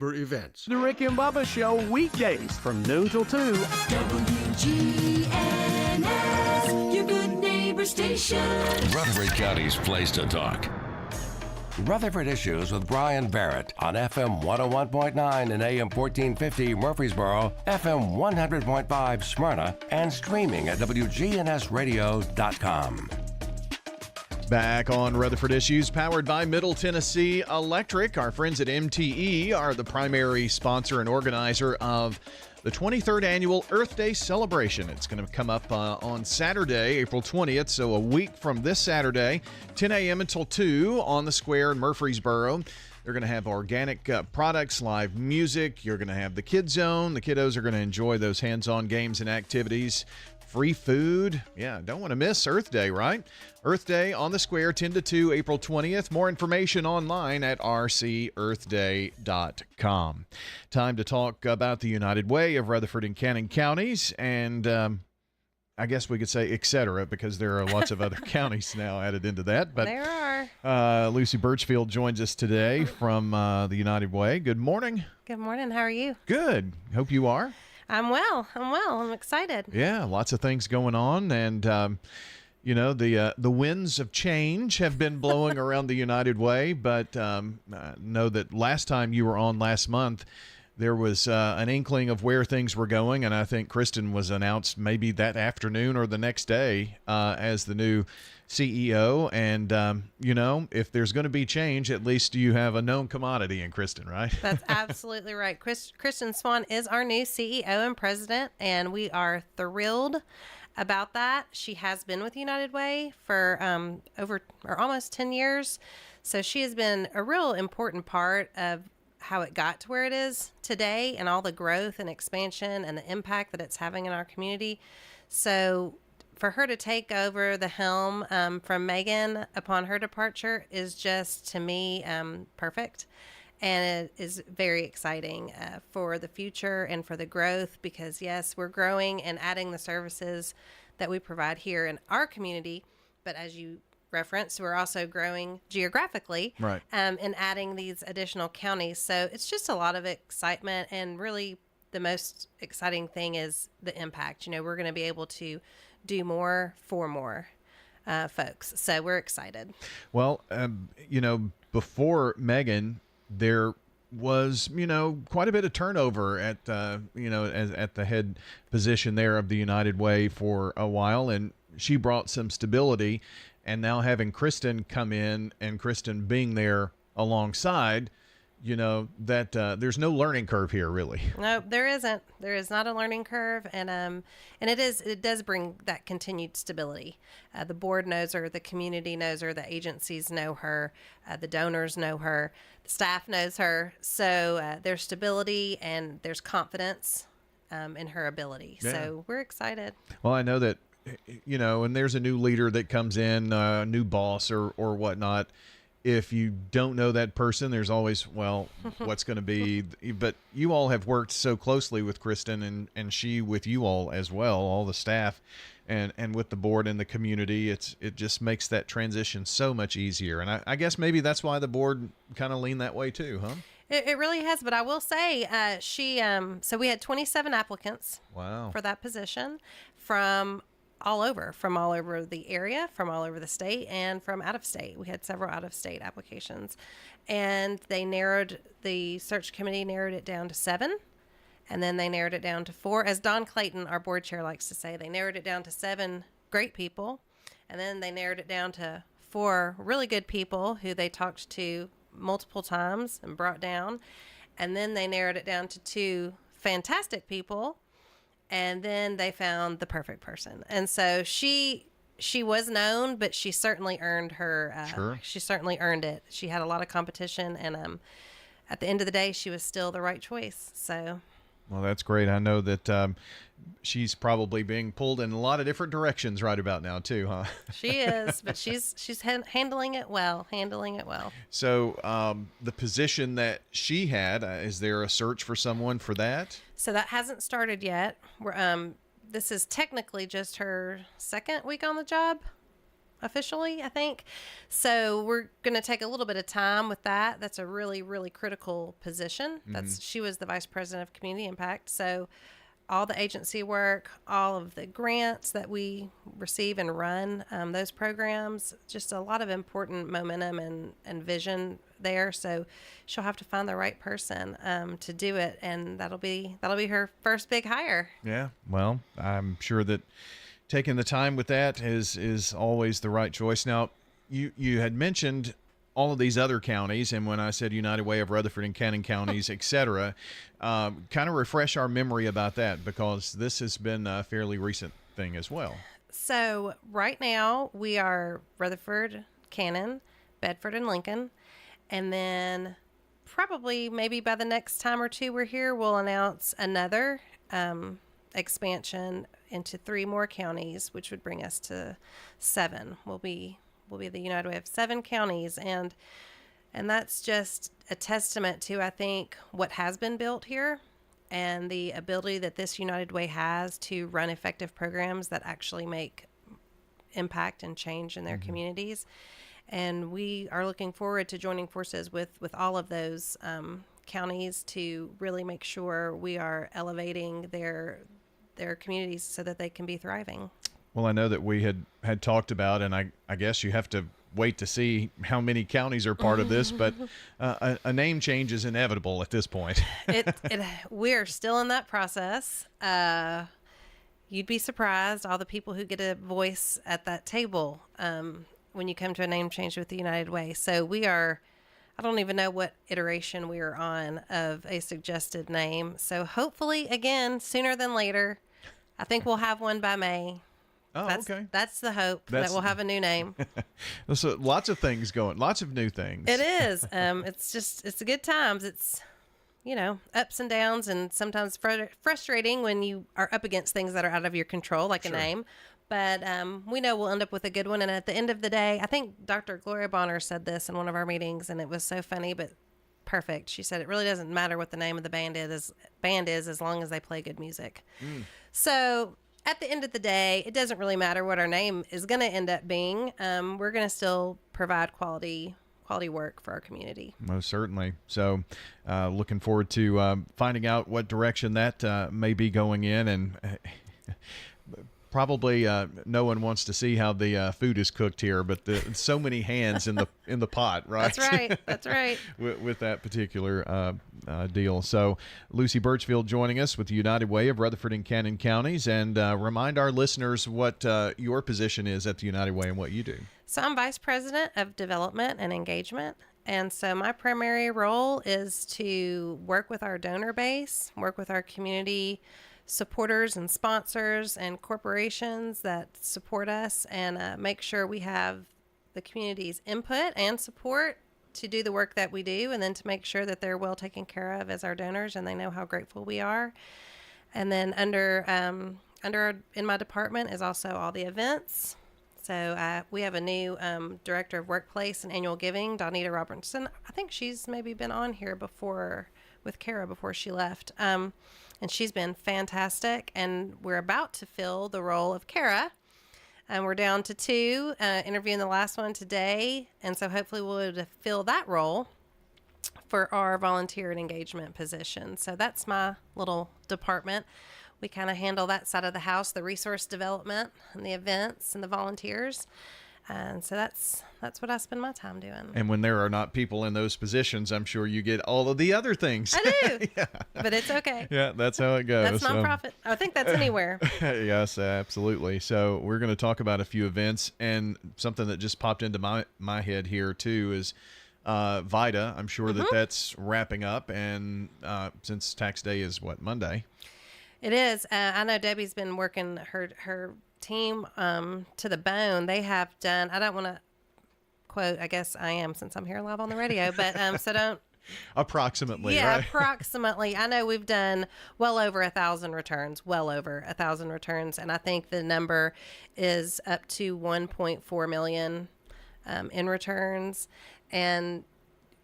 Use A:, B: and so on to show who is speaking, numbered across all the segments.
A: For events.
B: The Rick and Bubba Show, weekdays from noon till 2.
C: WGNS, your good neighbor station.
D: Rutherford County's place to talk. Rutherford Issues with Brian Barrett on FM 101.9 and AM 1450 Murfreesboro, FM 100.5 Smyrna, and streaming at WGNSradio.com.
E: Back on Rutherford Issues, powered by Middle Tennessee Electric. Our friends at MTE are the primary sponsor and organizer of the 23rd Annual Earth Day celebration. It's going to come up on Saturday, April 20th, so a week from this Saturday, 10 a.m. until 2 on the square in Murfreesboro. They're going to have organic products, live music. You're going to have the Kid Zone. The kiddos are going to enjoy those hands-on games and activities. Free food. Yeah, don't want to miss Earth Day, right? Earth Day on the square, 10 to 2, April 20th. More information online at rcearthday.com. Time to talk about the United Way of Rutherford and Cannon counties, and I guess we could say et cetera, because there are lots of other counties now added into that. But
F: there are.
E: Lucy Birchfield joins us today from the United Way. Good morning.
F: Good morning. How are you?
E: Good. Hope you are.
F: I'm well. I'm excited.
E: Yeah, lots of things going on, and the winds of change have been blowing around the United Way. But know that last time you were on last month, there was an inkling of where things were going, and I think Kristen was announced maybe that afternoon or the next day as the new CEO. And, if there's going to be change, at least you have a known commodity in Kristen, right?
F: That's absolutely right. Kristen Swan is our new CEO and president, and we are thrilled about that. She has been with United Way for almost 10 years. So she has been a real important part of how it got to where it is today and all the growth and expansion and the impact that it's having in our community. So for her to take over the helm from Megan upon her departure is just, to me, perfect. And it is very exciting for the future and for the growth, because, yes, we're growing and adding the services that we provide here in our community. But as you referenced, we're also growing geographically,
E: right,
F: and adding these additional counties. So it's just a lot of excitement, and really the most exciting thing is the impact. We're going to be able to do more for more folks. So we're excited.
E: Well, before Megan, there was, quite a bit of turnover at, at the head position there of the United Way for a while, and she brought some stability. And now having Kristen come in, and Kristen being there alongside, that there's no learning curve here, really.
F: No, there isn't. There is not a learning curve, and it does bring that continued stability. The board knows her, the community knows her, the agencies know her, the donors know her, the staff knows her. So there's stability and there's confidence in her ability. Yeah. So we're excited.
E: Well, I know that, and there's a new leader that comes in, a new boss or whatnot. If you don't know that person, there's always, what's going to be. But you all have worked so closely with Kristen, and she with you all as well, all the staff, and with the board and the community. It just makes that transition so much easier. And I guess maybe that's why the board kind of leaned that way too, huh?
F: It really has. But I will say so we had 27 applicants.
E: Wow.
F: For that position from all over the area, from all over the state, and from out of state. We had several out of state applications, and the search committee narrowed it down to 7, and then they narrowed it down to 4. As Don Clayton, our board chair, likes to say, they narrowed it down to 7 great people, and then they narrowed it down to 4 really good people who they talked to multiple times and brought down, and then they narrowed it down to 2 fantastic people. And then they found the perfect person. And so she was known, but she certainly earned her.
E: Sure.
F: She certainly earned it. She had a lot of competition, and at the end of the day, she was still the right choice. So.
E: Well, that's great. I know that she's probably being pulled in a lot of different directions right about now too, huh?
F: She is, but she's handling it well. So
E: the position that she had, is there a search for someone for that?
F: So that hasn't started yet. This is technically just her second week on the job. officially, I think. So we're going to take a little bit of time with that. That's a really, really critical position. She was the vice president of community impact. So all the agency work, all of the grants that we receive and run, those programs, just a lot of important momentum and vision there. So she'll have to find the right person to do it, and that'll be her first big hire.
E: Yeah, well, I'm sure that taking the time with that is always the right choice. Now, you had mentioned all of these other counties, and when I said United Way of Rutherford and Cannon counties, et cetera, kind of refresh our memory about that, because this has been a fairly recent thing as well.
F: So right now we are Rutherford, Cannon, Bedford, and Lincoln. And then probably maybe by the next time or two we're here, we'll announce another expansion into 3 more counties, which would bring us to 7. We'll be the United Way of 7 counties, and that's just a testament to, I think, what has been built here and the ability that this United Way has to run effective programs that actually make impact and change in their communities. And we are looking forward to joining forces with all of those counties to really make sure we are elevating their communities so that they can be thriving.
E: Well, I know that we had talked about, and I guess you have to wait to see how many counties are part of this, but a name change is inevitable at this point.
F: We're still in that process. You'd be surprised all the people who get a voice at that table when you come to a name change with the United Way. So we are, I don't even know what iteration we are on of a suggested name. So hopefully, again, sooner than later, I think we'll have one by May.
E: Oh, okay.
F: That's the hope, that we'll have a new name.
E: So lots of things going, lots of new things.
F: It is. It's good times. It's, ups and downs, and sometimes frustrating when you are up against things that are out of your control, like a name. But we know we'll end up with a good one. And at the end of the day, I think Dr. Gloria Bonner said this in one of our meetings, and it was so funny, but perfect. She said, it really doesn't matter what the name of the band is as long as they play good music. So at the end of the day, it doesn't really matter what our name is going to end up being. We're going to still provide quality work for our community.
E: Most certainly. So looking forward to finding out what direction that may be going in, and probably no one wants to see how the food is cooked here, but so many hands in the pot, right?
F: That's right.
E: with that particular deal. So Lucy Birchfield joining us with the United Way of Rutherford and Cannon counties, and remind our listeners what your position is at the United Way and what you do.
F: So I'm Vice President of Development and Engagement. And so my primary role is to work with our donor base, work with our community supporters and sponsors and corporations that support us, and make sure we have the community's input and support to do the work that we do, and then to make sure that they're well taken care of as our donors and they know how grateful we are. And then in my department is also all the events. So we have a new director of workplace and annual giving, Donita Robertson. I think she's maybe been on here before with Kara before she left. And she's been fantastic. And we're about to fill the role of Kara. And we're down to 2, interviewing the last one today. And so hopefully we'll be able to fill that role for our volunteer and engagement position. So that's my little department. We kind of handle that side of the house, the resource development and the events and the volunteers. And so that's what I spend my time doing.
E: And when there are not people in those positions, I'm sure you get all of the other things.
F: I do. Yeah. But it's okay.
E: Yeah, that's how it goes.
F: That's nonprofit. I think that's anywhere.
E: Yes, absolutely. So we're going to talk about a few events, and something that just popped into my head here too is VITA. I'm sure that's wrapping up, and since tax day is Monday?
F: It is. I know Debbie's been working her team to the bone. They have done, I don't want to quote, I guess I am since I'm here live on the radio, but so don't.
E: Approximately,
F: yeah,
E: right?
F: Approximately. I know we've done well over 1,000 returns, and I think the number is up to 1.4 million in returns. And,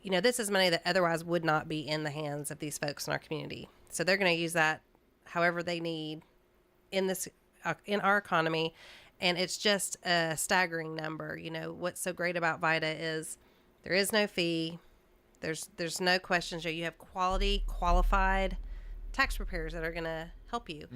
F: this is money that otherwise would not be in the hands of these folks in our community. So they're going to use that however they need in our economy, And it's just a staggering number. You know, what's so great about VITA is there is no fee. There's no questions. You have qualified tax preparers that are going to help you.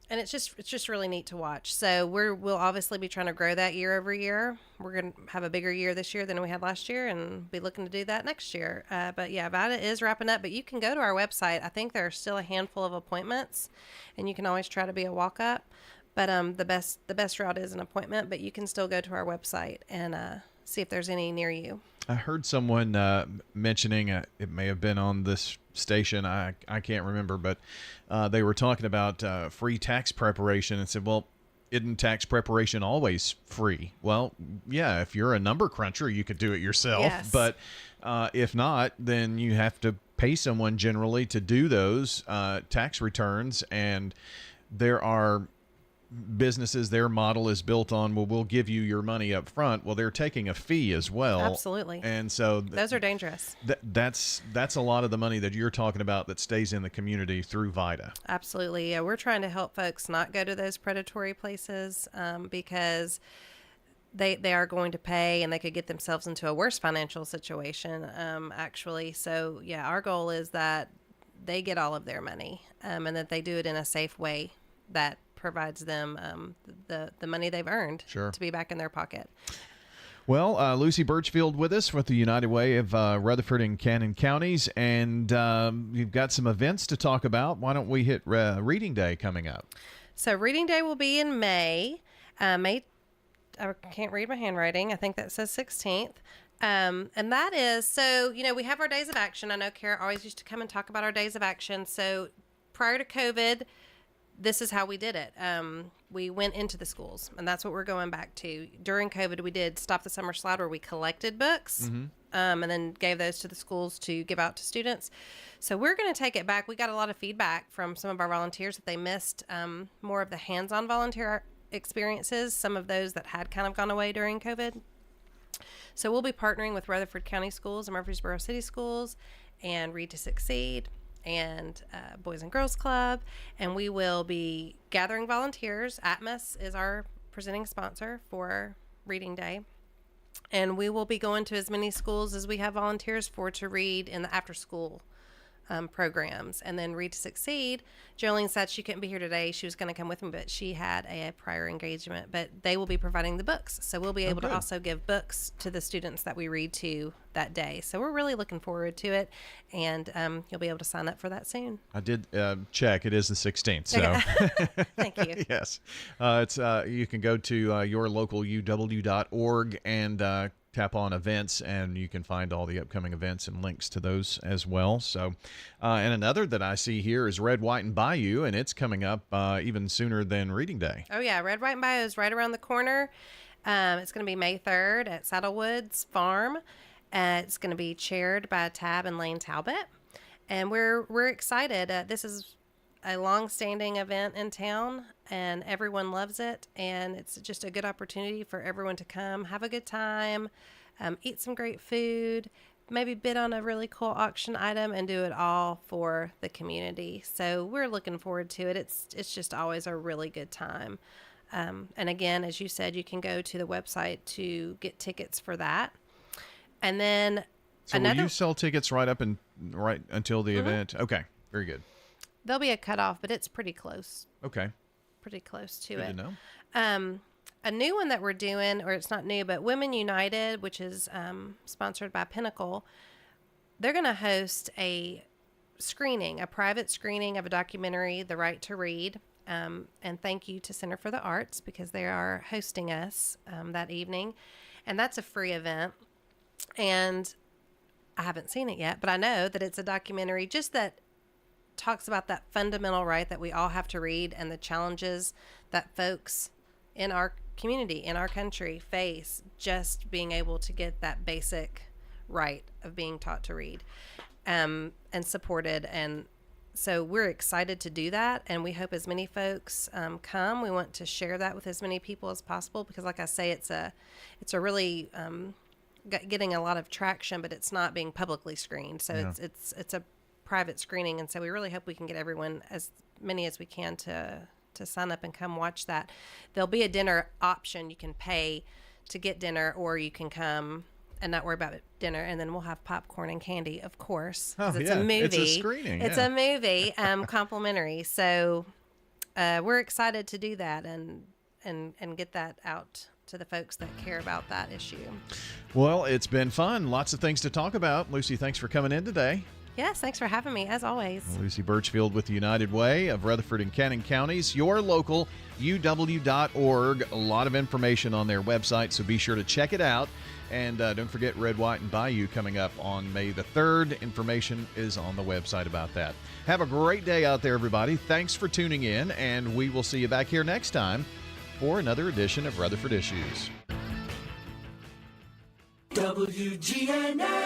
F: And it's just really neat to watch. So we'll obviously be trying to grow that year over year. We're going to have a bigger year this year than we had last year, and be looking to do that next year. But yeah, VITA is wrapping up. But you can go to our website. I think there are still a handful of appointments, and you can always try to be a walk-up. But the best route is an appointment. But you can still go to our website and see if there's any near you.
E: I heard someone mentioning, it may have been on this station, I can't remember, but they were talking about free tax preparation and said, well, isn't tax preparation always free? Well, yeah, if you're a number cruncher, you could do it yourself.
F: Yes.
E: But if not, then you have to pay someone generally to do those tax returns. And there are businesses, their model is built on, well, we'll give you your money up front. Well, they're taking a fee as well.
F: Absolutely.
E: And so
F: those are dangerous.
E: That's a lot of the money that you're talking about that stays in the community through VITA.
F: Absolutely. Yeah, we're trying to help folks not go to those predatory places because they are going to pay, and they could get themselves into a worse financial situation, actually. So, yeah, our goal is that they get all of their money and that they do it in a safe way that provides them the money they've earned
E: Sure.
F: to be back in their pocket.
E: Well, Lucy Birchfield with us with the United Way of Rutherford and Cannon counties, and you've got some events to talk about. Why don't we hit Reading Day coming up?
F: So Reading Day will be in May. I can't read my handwriting. I think that says 16th. And that is, so, you know, we have our days of action. I know Kara always used to come and talk about our days of action. So prior to COVID, this is how we did it. We went into the schools, and that's what we're going back to. During COVID, we did Stop the Summer Slide, where we collected books and then gave those to the schools to give out to students. So we're going to take it back. We got a lot of feedback from some of our volunteers that they missed more of the hands-on volunteer experiences, some of those that had kind of gone away during COVID. So we'll be partnering with Rutherford County Schools and Murfreesboro City Schools and Read to Succeed and Boys and Girls Club, and we will be gathering volunteers. Atmos is our presenting sponsor for Reading Day, and we will be going to as many schools as we have volunteers for to read in the after school programs. And then Read to Succeed, Jolene said she couldn't be here today. She was going to come with me, but she had a prior engagement. But they will be providing the books, so we'll be able to also give books to the students that we read to that day. So we're really looking forward to it, and you'll be able to sign up for that soon.
E: I did check. It is the 16th. So
F: Okay. Thank you.
E: yes, it's you can go to yourlocaluw.org and tap on events, and you can find all the upcoming events and links to those as well. So, and another that I see here is Red, White, and Bayou, and it's coming up even sooner than Reading Day.
F: Oh, yeah. Red, White, and Bayou is right around the corner. It's going to be May 3rd at Saddlewoods Farm. It's going to be chaired by Tab and Lane Talbot. And we're excited. This is a long-standing event in town, and everyone loves it. And it's just a good opportunity for everyone to come, have a good time, eat some great food, maybe bid on a really cool auction item, and do it all for the community. So we're looking forward to it. It's just always a really good time. And again, as you said, you can go to the website to get tickets for that. And then
E: So will you sell tickets right until the event? Okay, very good.
F: There'll be a cutoff, but it's pretty close.
E: Okay.
F: Pretty close to
E: Good
F: it.
E: to know.
F: A new one that we're doing, or it's not new, but Women United, which is sponsored by Pinnacle, they're going to host a private screening of a documentary, The Right to Read. And thank you to Center for the Arts, because they are hosting us that evening. And that's a free event. And I haven't seen it yet, but I know that it's a documentary just that talks about that fundamental right that we all have to read, and the challenges that folks in our community, in our country, face just being able to get that basic right of being taught to read and supported. And so we're excited to do that, and we hope as many folks come. We want to share that with as many people as possible, because like I say, it's a really getting a lot of traction, but it's not being publicly screened. So
E: Yeah.
F: it's a private screening, and so we really hope we can get everyone, as many as we can, to to sign up and come watch that. There'll be a dinner option. You can pay to get dinner, or you can come and not worry about dinner, and then we'll have popcorn and candy, of course. 'Cause it's a movie.
E: It's a screening.
F: It's a movie, complimentary. So we're excited to do that and get that out to the folks that care about that issue.
E: Well, it's been fun. Lots of things to talk about. Lucy, thanks for coming in today.
F: Yes, thanks for having me, as always.
E: Lucy Birchfield with the United Way of Rutherford and Cannon counties, your local uw.org. A lot of information on their website, so be sure to check it out. And don't forget Red, White, and Bayou coming up on May the 3rd. Information is on the website about that. Have a great day out there, everybody. Thanks for tuning in, and we will see you back here next time for another edition of Rutherford Issues.
C: WGNS.